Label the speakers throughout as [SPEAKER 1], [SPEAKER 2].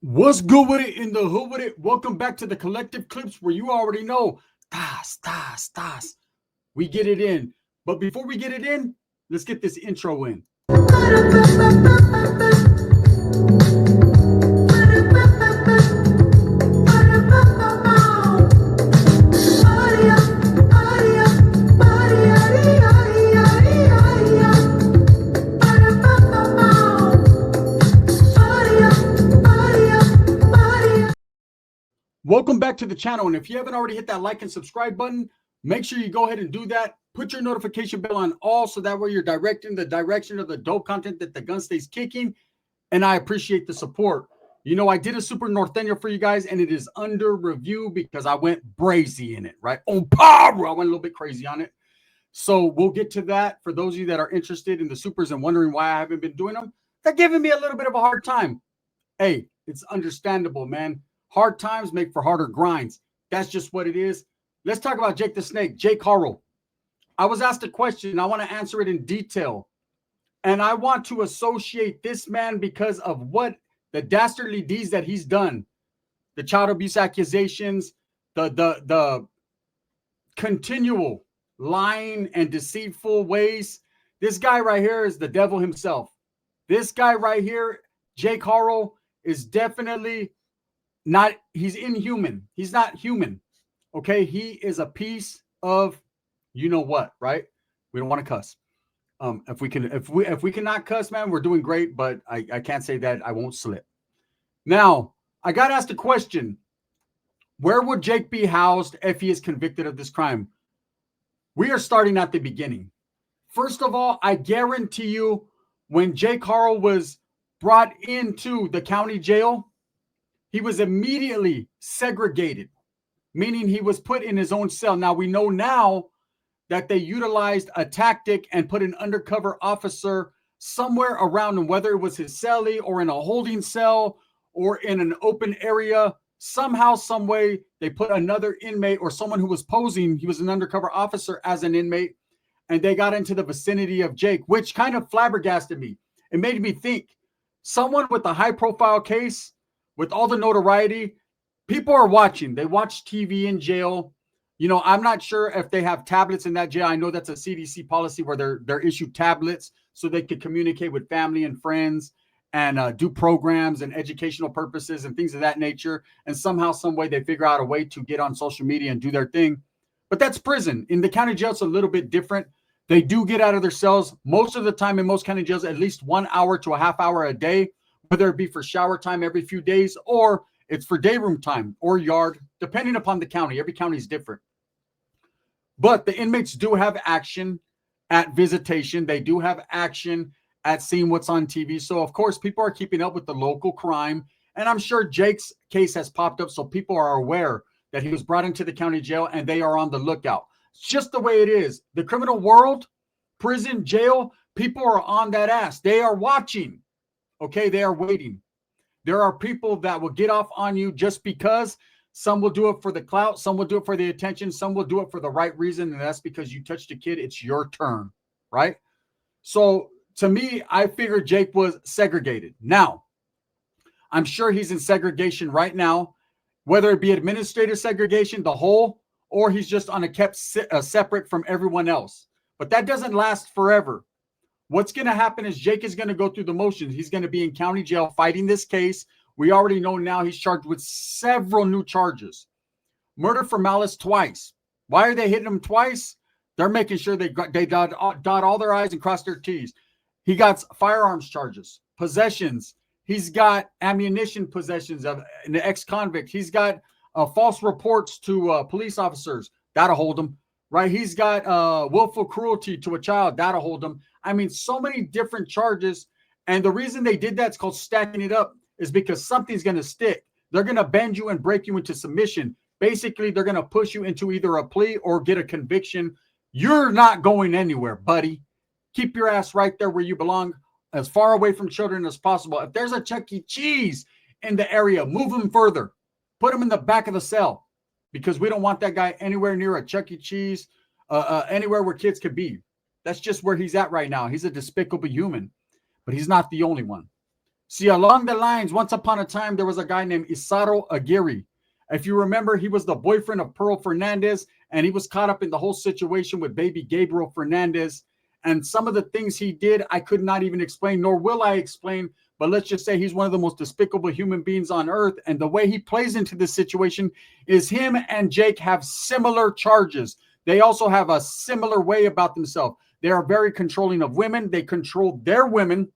[SPEAKER 1] What's good with it in the hood with it? Welcome back to the collective clips where you already know. Das, das, das. We get it in. But before we get it in, let's get this intro in. Welcome back to the channel. And if you haven't already hit that like and subscribe button, make sure you go ahead and do that. Put your notification bell on all so that way you're directing the direction of the dope content that the gun stays kicking. And I appreciate the support. You know, I did a Super Norteño for you guys, and it is under review because I went brazy in it, right? Oh, power! I went a little bit crazy on it. So we'll get to that. For those of you that are interested in the supers and wondering why I haven't been doing them, they're giving me a little bit of a hard time. Hey, it's understandable, man. Hard times make for harder grinds. That's just what it is. Let's talk about Jake the Snake, Jake Haro. I was asked a question. I want to answer it in detail. And I want to associate this man because of what the dastardly deeds that he's done, the child abuse accusations, the continual lying and deceitful ways. This guy right here is the devil himself. This guy right here, Jake Haro, is definitely not, he's inhuman. He's not human. Okay. He is a piece of, you know what, right? We don't want to cuss. If we cannot cuss, man, we're doing great, but I can't say that I won't slip. Now, I got asked a question. Where would Jake be housed if he is convicted of this crime? We are starting at the beginning. First of all, I guarantee you when Jake Haro was brought into the county jail, he was immediately segregated, meaning he was put in his own cell. Now, we know now that they utilized a tactic and put an undercover officer somewhere around him, whether it was his cellie or in a holding cell or in an open area. Somehow, some way, they put another inmate or someone who was posing, he was an undercover officer as an inmate, and they got into the vicinity of Jake, which kind of flabbergasted me. It made me think, someone with a high-profile case, with all the notoriety, people are watching. They watch TV in jail. You know, I'm not sure if they have tablets in that jail. I know that's a CDC policy where they're issued tablets so they could communicate with family and friends and do programs and educational purposes and things of that nature. And somehow, some way, they figure out a way to get on social media and do their thing. But that's prison. In the county jail, it's a little bit different. They do get out of their cells most of the time in most county jails, at least 1 hour to a half hour a day, whether it be for shower time every few days or it's for day room time or yard, depending upon the county. Every county is different. But the inmates do have action at visitation. They do have action at seeing what's on TV. So, of course, people are keeping up with the local crime. And I'm sure Jake's case has popped up, so people are aware that he was brought into the county jail and they are on the lookout. It's just the way it is. The criminal world, prison, jail, people are on that ass. They are watching. Okay, they are waiting. There are people that will get off on you just because. Some will do it for the clout. Some will do it for the attention. Some will do it for the right reason. And that's because you touched a kid. It's your turn, right? So to me, I figured Jake was segregated. Now, I'm sure he's in segregation right now, whether it be administrative segregation, the whole, or he's just on a kept separate from everyone else. But that doesn't last forever. What's going to happen is Jake is going to go through the motions. He's going to be in county jail fighting this case. We already know now he's charged with several new charges. Murder for malice twice. Why are they hitting him twice? They're making sure they dot all their I's and cross their T's. He got firearms charges, possessions. He's got ammunition possessions of an ex-convict. He's got false reports to police officers. That'll hold him. Right? He's got willful cruelty to a child. That'll hold him. I mean, so many different charges. And the reason they did that's called stacking it up is because something's going to stick. They're going to bend you and break you into submission. Basically, they're going to push you into either a plea or get a conviction. You're not going anywhere, buddy. Keep your ass right there where you belong, as far away from children as possible. If there's a Chuck E. Cheese in the area, move him further. Put him in the back of the cell because we don't want that guy anywhere near a Chuck E. Cheese, anywhere where kids could be. That's just where he's at right now. He's a despicable human, but he's not the only one. See, along the lines, once upon a time, there was a guy named Haro Aguirre. If you remember, he was the boyfriend of Pearl Fernandez, and he was caught up in the whole situation with baby Gabriel Fernandez. And some of the things he did, I could not even explain, nor will I explain. But let's just say he's one of the most despicable human beings on earth. And the way he plays into this situation is him and Jake have similar charges. They also have a similar way about themselves. They are very controlling of women. They control their women.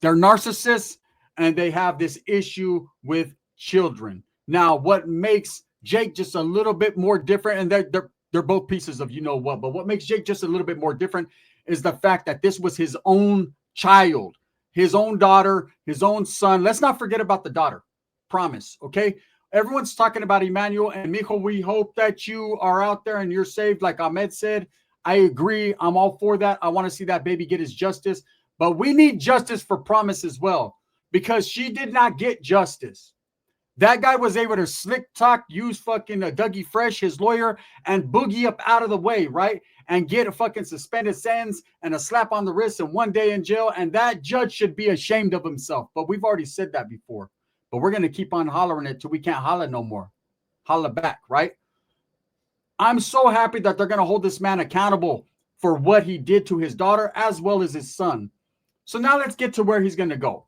[SPEAKER 1] They're narcissists, and they have this issue with children. Now, what makes Jake just a little bit more different, and they're both pieces of you know what, but what makes Jake just a little bit more different is the fact that this was his own child, his own daughter, his own son. Let's not forget about the daughter. Promise, okay? Everyone's talking about Emmanuel, and Mijo, we hope that you are out there and you're saved, like Ahmed said. I agree. I'm all for that. I want to see that baby get his justice, but we need justice for Promise as well, because she did not get justice. That guy was able to slick talk, use fucking Dougie Fresh, his lawyer, and boogie up out of the way, right? And get a fucking suspended sentence and a slap on the wrist and 1 day in jail. And that judge should be ashamed of himself. But we've already said that before. But we're going to keep on hollering it till we can't holler no more. Holler back, right? I'm so happy that they're going to hold this man accountable for what he did to his daughter as well as his son. So now let's get to where he's going to go.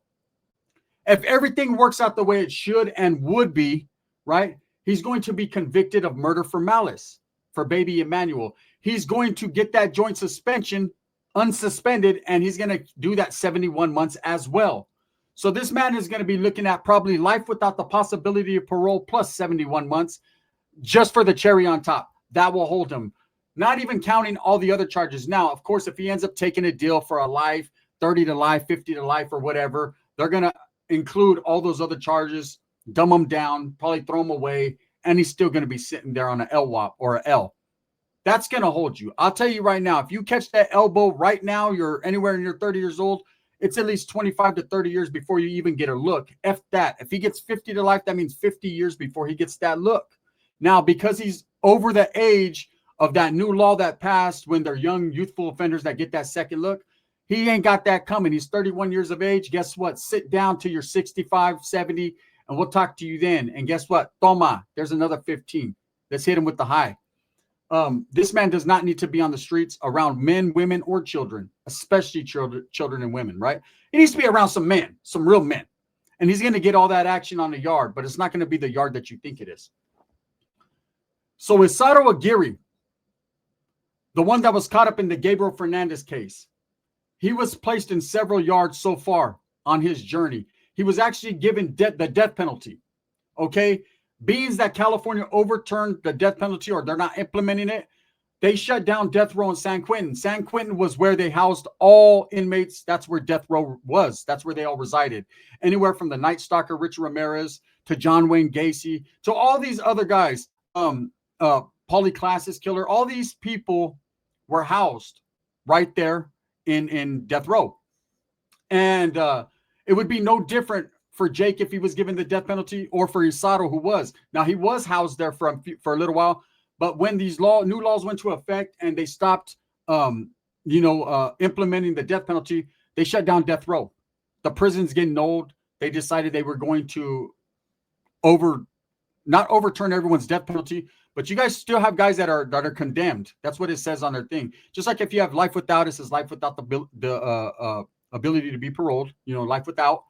[SPEAKER 1] If everything works out the way it should and would be, right, he's going to be convicted of murder for malice for baby Emmanuel. He's going to get that joint suspension unsuspended, and he's going to do that 71 months as well. So this man is going to be looking at probably life without the possibility of parole plus 71 months just for the cherry on top. That will hold him, not even counting all the other charges. Now, of course, if he ends up taking a deal for a life, 30 to life, 50 to life, or whatever, they're going to include all those other charges, dumb him down, probably throw him away, and he's still going to be sitting there on an LWOP or an L. That's going to hold you. I'll tell you right now, if you catch that elbow right now, you're anywhere in your 30 years old, it's at least 25 to 30 years before you even get a look. F that. If he gets 50 to life, that means 50 years before he gets that look. Now, because he's over the age of that new law that passed when they're young, youthful offenders that get that second look, he ain't got that coming. He's 31 years of age. Guess what? Sit down till you're 65, 70, and we'll talk to you then. And guess what? Toma, there's another 15. Let's hit him with the high. This man does not need to be on the streets around men, women, or children, especially children and women, right? He needs to be around some men, some real men. And he's going to get all that action on the yard, but it's not going to be the yard that you think it is. So with Haro Aguirre, the one that was caught up in the Gabriel Fernandez case, he was placed in several yards so far on his journey. He was actually given the death penalty, okay? Being that California overturned the death penalty, or they're not implementing it, they shut down death row in San Quentin. San Quentin was where they housed all inmates. That's where death row was. That's where they all resided. Anywhere from the Night Stalker, Richard Ramirez, to John Wayne Gacy, to all these other guys, Polyclasses killer, all these people were housed right there in death row. And it would be no different for Jake if he was given the death penalty, or for Haro, who was. Now, he was housed there for a little while, but when these new laws went to effect and they stopped implementing the death penalty, they shut down death row. The prison's getting old. They decided they were going to not overturn everyone's death penalty, but you guys still have guys that are condemned. That's what it says on their thing. Just like if you have life without, it says life without the ability to be paroled, life without.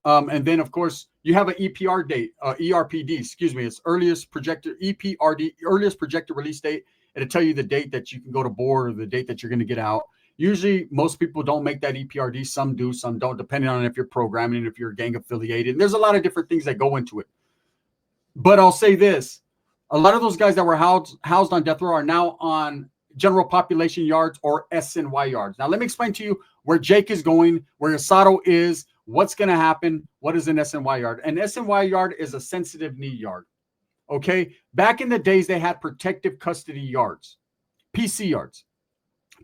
[SPEAKER 1] And then, of course, you have an EPR date, ERPD, excuse me. It's earliest projected EPRD, earliest projected release date. It'll tell you the date that you can go to board or the date that you're going to get out. Usually, most people don't make that EPRD. Some do, some don't, depending on if you're programming, if you're gang affiliated. And there's a lot of different things that go into it. But I'll say this. A lot of those guys that were housed on death row are now on general population yards or SNY yards. Now, let me explain to you where Jake is going, where Haro is, what's going to happen, what is an SNY yard. An SNY yard is a sensitive need yard, okay? Back in the days, they had protective custody yards, PC yards.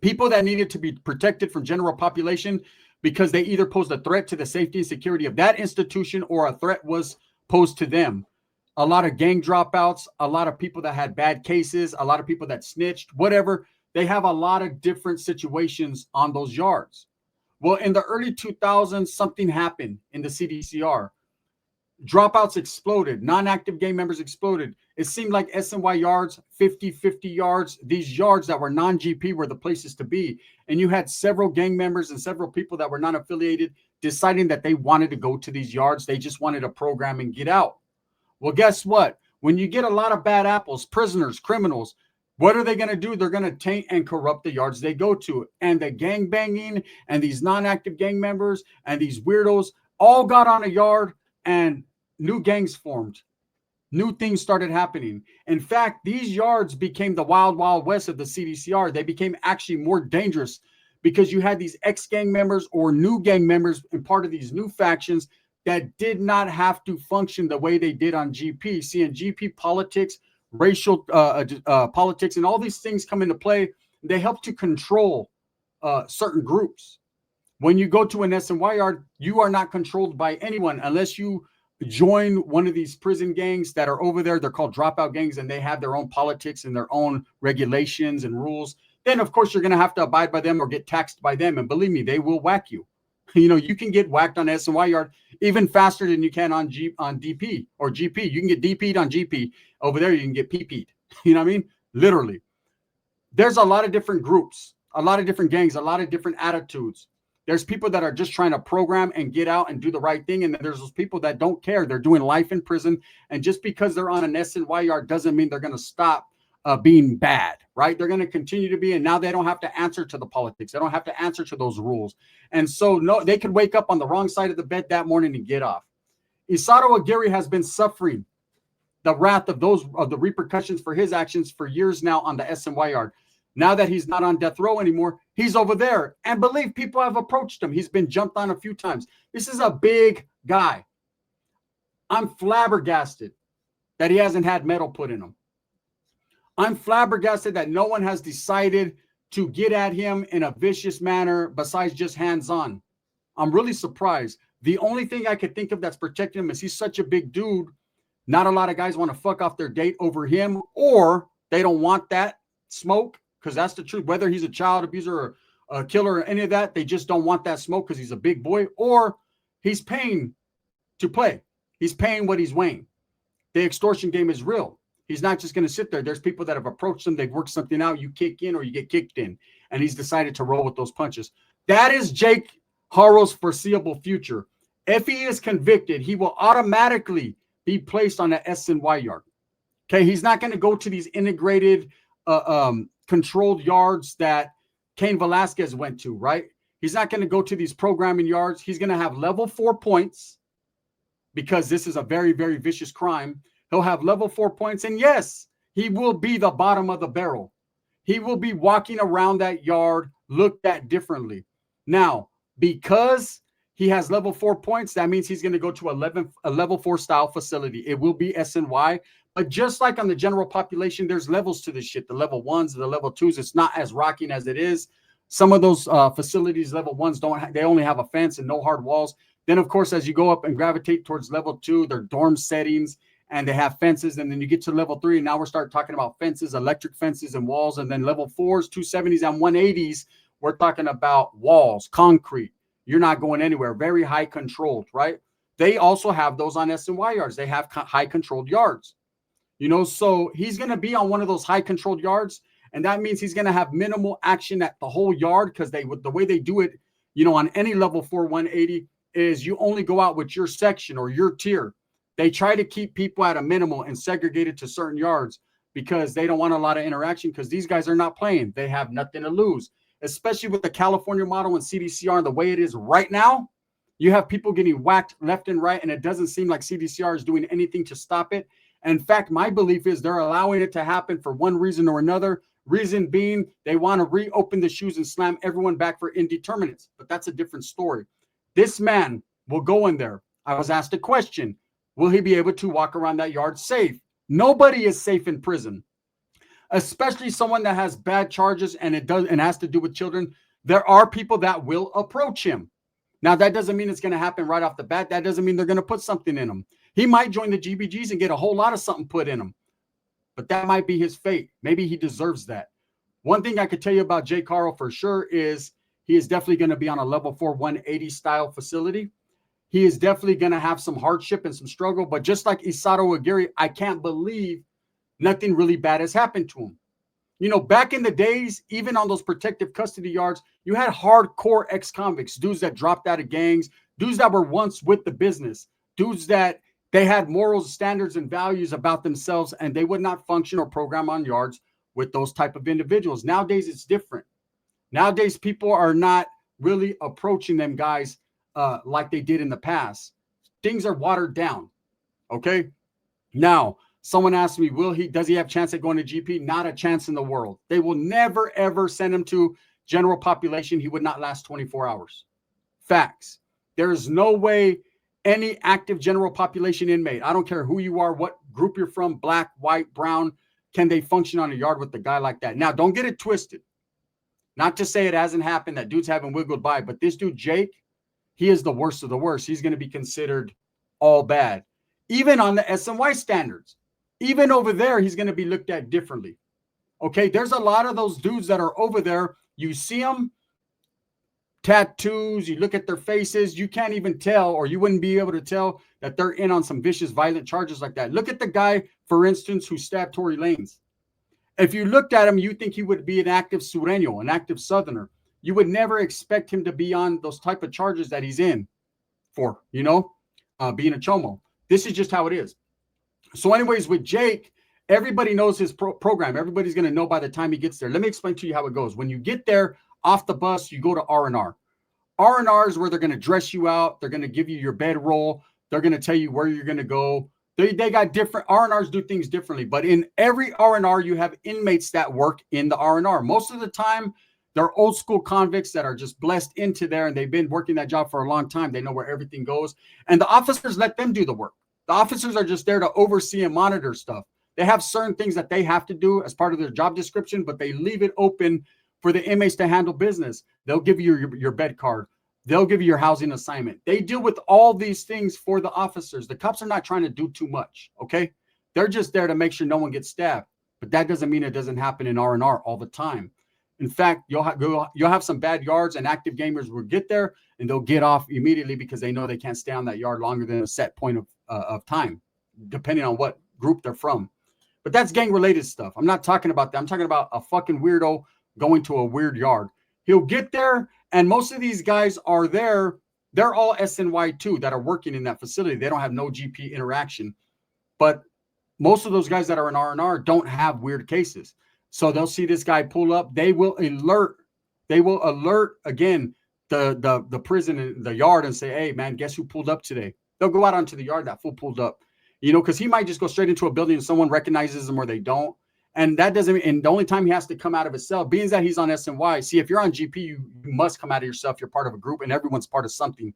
[SPEAKER 1] People that needed to be protected from general population because they either posed a threat to the safety and security of that institution or a threat was posed to them. A lot of gang dropouts, a lot of people that had bad cases, a lot of people that snitched, whatever. They have a lot of different situations on those yards. Well, in the early 2000s, something happened in the CDCR. Dropouts exploded. Non-active gang members exploded. It seemed like SNY yards, 50 yards, these yards that were non-GP were the places to be. And you had several gang members and several people that were not affiliated deciding that they wanted to go to these yards. They just wanted a program and get out. Well, guess what? When you get a lot of bad apples, prisoners, criminals, what are they going to do? They're going to taint and corrupt the yards they go to. And the gang banging and these non-active gang members and these weirdos all got on a yard, and new gangs formed. New things started happening. In fact, these yards became the wild, wild west of the CDCR. They became actually more dangerous because you had these ex-gang members or new gang members and part of these new factions that did not have to function the way they did on GP. See, in GP politics, racial politics, and all these things come into play. They help to control certain groups. When you go to an SNY yard, you are not controlled by anyone unless you join one of these prison gangs that are over there. They're called dropout gangs, and they have their own politics and their own regulations and rules. Then, of course, you're going to have to abide by them or get taxed by them. And believe me, they will whack you. You know, you can get whacked on SNY yard even faster than you can on DP or GP. You can get DP'd on GP. Over there, you can get PP'd. You know what I mean? Literally. There's a lot of different groups, a lot of different gangs, a lot of different attitudes. There's people that are just trying to program and get out and do the right thing. And then there's those people that don't care. They're doing life in prison. And just because they're on an SNY yard doesn't mean they're going to stop being bad, right? They're going to continue to be. And now they don't have to answer to the politics. They don't have to answer to those rules. And so no, they could wake up on the wrong side of the bed that morning and get off. Isato Aguirre has been suffering the wrath of the repercussions for his actions for years now on the SNY yard. Now that he's not on death row anymore, he's over there. And believe people have approached him. He's been jumped on a few times. This is a big guy. I'm flabbergasted that he hasn't had metal put in him. I'm flabbergasted that no one has decided to get at him in a vicious manner besides just hands-on. I'm really surprised. The only thing I could think of that's protecting him is he's such a big dude. Not a lot of guys want to fuck off their date over him, or they don't want that smoke. Because that's the truth. Whether he's a child abuser or a killer or any of that, they just don't want that smoke because he's a big boy, or he's paying to play. He's paying what he's weighing. The extortion game is real. He's not just going to sit there. There's people that have approached him. They've worked something out. You kick in or you get kicked in. And he's decided to roll with those punches. That is Jake Haro's foreseeable future. If he is convicted, he will automatically be placed on an SNY yard. Okay, he's not going to go to these integrated controlled yards that Cain Velasquez went to, right? He's not going to go to these programming yards. He's going to have level 4 points because this is a very, very vicious crime. He'll have level 4 points. And yes, he will be the bottom of the barrel. He will be walking around that yard looked at differently. Now, because he has level 4 points, that means he's going to go to a level 4 style facility. It will be SNY. But just like on the general population, there's levels to this shit. The level 1s, the level 2s, it's not as rocking as it is. Some of those facilities, level 1s, they only have a fence and no hard walls. Then, of course, as you go up and gravitate towards level 2, they're dorm settings and they have fences. And then you get to level 3, and now we're starting talking about fences, electric fences and walls. And then level 4s, 270s, and 180s, we're talking about walls, concrete. You're not going anywhere. Very high controlled, right? They also have those on SNY yards. They have high controlled yards. You know, so he's going to be on one of those high controlled yards. And that means he's going to have minimal action at the whole yard because the way they do it, you know, on any level 4 180 is you only go out with your section or your tier. They try to keep people at a minimal and segregated to certain yards because they don't want a lot of interaction because these guys are not playing. They have nothing to lose, especially with the California model and CDCR and the way it is right now. You have people getting whacked left and right, and it doesn't seem like CDCR is doing anything to stop it. In fact, my belief is they're allowing it to happen for one reason or another. Reason being, they want to reopen the shoes and slam everyone back for indeterminates. But that's a different story. This man will go in there. I was asked a question. Will he be able to walk around that yard safe? Nobody is safe in prison, especially someone that has bad charges and has to do with children. There are people that will approach him. Now, that doesn't mean it's going to happen right off the bat. That doesn't mean they're going to put something in him. He might join the GBGs and get a whole lot of something put in him. But that might be his fate. Maybe he deserves that. One thing I could tell you about Jake Haro for sure is He is definitely going to be on a level 4 180 style facility. He is definitely going to have some hardship and some struggle. But just like Isato Aguirre, I can't believe nothing really bad has happened to him. You know, back in the days, even on those protective custody yards, you had hardcore ex-convicts, dudes that dropped out of gangs, dudes that were once with the business, dudes that they had morals, standards, and values about themselves, and they would not function or program on yards with those type of individuals. Nowadays, it's different. Nowadays, people are not really approaching them guys like they did in the past. Things are watered down. Okay. Now, someone asked me, does he have a chance at going to GP? Not a chance in the world. They will never, ever send him to general population. He would not last 24 hours. Facts. There is no way any active general population inmate, I don't care who you are, what group you're from, black, white, brown, can they function on a yard with a guy like that? Now, don't get it twisted. Not to say it hasn't happened, that dudes haven't wiggled by, but this dude, Jake, he is the worst of the worst. He's going to be considered all bad. Even on the SNY standards, even over there, he's going to be looked at differently. Okay, there's a lot of those dudes that are over there. You see them, tattoos, you look at their faces, you can't even tell, or you wouldn't be able to tell that they're in on some vicious, violent charges like that. Look at the guy, for instance, who stabbed Tory Lanez. If you looked at him, you think he would be an active Sureño, an active Southerner. You would never expect him to be on those type of charges that he's in for, you know, being a chomo. This is just how it is. So anyways, with Jake, everybody knows his program. Everybody's going to know by the time he gets there. Let me explain to you how it goes. When you get there off the bus, you go to R&R. R&R is where they're going to dress you out. They're going to give you your bedroll. They're going to tell you where you're going to go. They got different, R&Rs do things differently. But in every R&R, you have inmates that work in the R&R. Most of the time, they're old school convicts that are just blessed into there, and they've been working that job for a long time. They know where everything goes. And the officers let them do the work. The officers are just there to oversee and monitor stuff. They have certain things that they have to do as part of their job description, but they leave it open for the inmates to handle business. They'll give you your bed card. They'll give you your housing assignment. They deal with all these things for the officers. The cops are not trying to do too much, okay? They're just there to make sure no one gets stabbed. But that doesn't mean it doesn't happen in R&R all the time. In fact, you'll have some bad yards, and active gamers will get there, and they'll get off immediately because they know they can't stay on that yard longer than a set point of time, depending on what group they're from. But that's gang-related stuff. I'm not talking about that. I'm talking about a fucking weirdo going to a weird yard. He'll get there, and most of these guys are there. They're all SNY too that are working in that facility. They don't have no GP interaction. But most of those guys that are in R&R don't have weird cases. So they'll see this guy pull up. They will alert again the prison and the yard and say, hey, man, guess who pulled up today? They'll go out onto the yard, that fool pulled up. You know, because he might just go straight into a building and someone recognizes him or they don't. And that doesn't mean, and the only time he has to come out of his cell, being that he's on SNY, see, if you're on GP, you must come out of yourself. You're part of a group and everyone's part of something.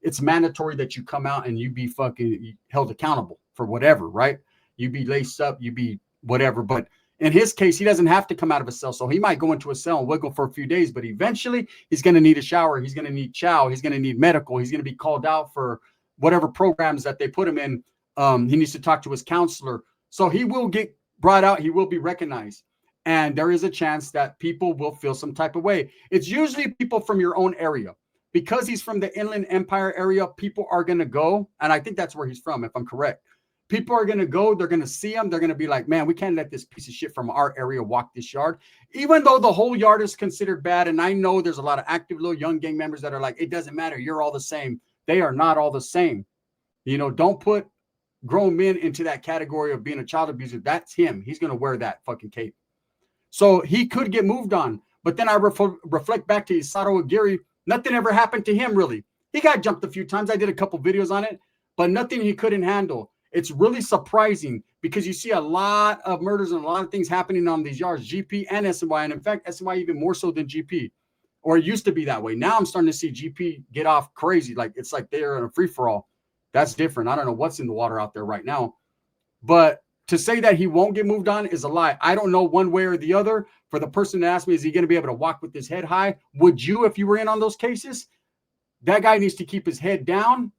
[SPEAKER 1] It's mandatory that you come out and you be fucking held accountable for whatever, right? You be laced up, you be whatever. But in his case, he doesn't have to come out of a cell. So he might go into a cell and wiggle for a few days, but eventually he's going to need a shower. He's going to need chow. He's going to need medical. He's going to be called out for whatever programs that they put him in. He needs to talk to his counselor. So he will get brought out. He will be recognized. And there is a chance that people will feel some type of way. It's usually people from your own area. Because he's from the Inland Empire area, people are going to go. And I think that's where he's from, if I'm correct. People are going to go. They're going to see him. They're going to be like, man, we can't let this piece of shit from our area walk this yard. Even though the whole yard is considered bad. And I know there's a lot of active little young gang members that are like, it doesn't matter. You're all the same. They are not all the same. You know, don't put grown men into that category of being a child abuser. That's him. He's going to wear that fucking cape. So he could get moved on. But then I reflect back to Isato Aguirre. Nothing ever happened to him, really. He got jumped a few times. I did a couple videos on it, but nothing he couldn't handle. It's really surprising because you see a lot of murders and a lot of things happening on these yards, GP and SNY. And in fact, SNY even more so than GP, or it used to be that way. Now I'm starting to see GP get off crazy. Like it's like they're in a free for all. That's different. I don't know what's in the water out there right now, but to say that he won't get moved on is a lie. I don't know one way or the other. For the person to ask me, is he going to be able to walk with his head high? Would you, if you were in on those cases? That guy needs to keep his head down.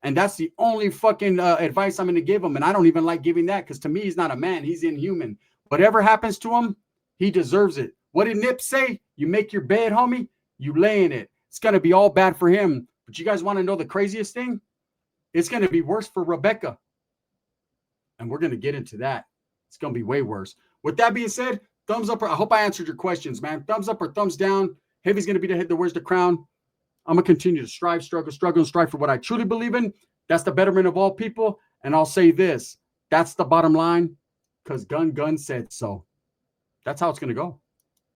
[SPEAKER 1] And that's the only fucking advice I'm going to give him. And I don't even like giving that because to me, he's not a man. He's inhuman. Whatever happens to him, he deserves it. What did Nip say? You make your bed, homie. You lay in it. It's going to be all bad for him. But you guys want to know the craziest thing? It's going to be worse for Rebecca. And we're going to get into that. It's going to be way worse. With that being said, thumbs up. I hope I answered your questions, man. Thumbs up or thumbs down. Heavy's going to be the head that wears the crown. I'm going to continue to strive, struggle, and strive for what I truly believe in. That's the betterment of all people. And I'll say this. That's the bottom line, because Gun said so. That's how it's going to go.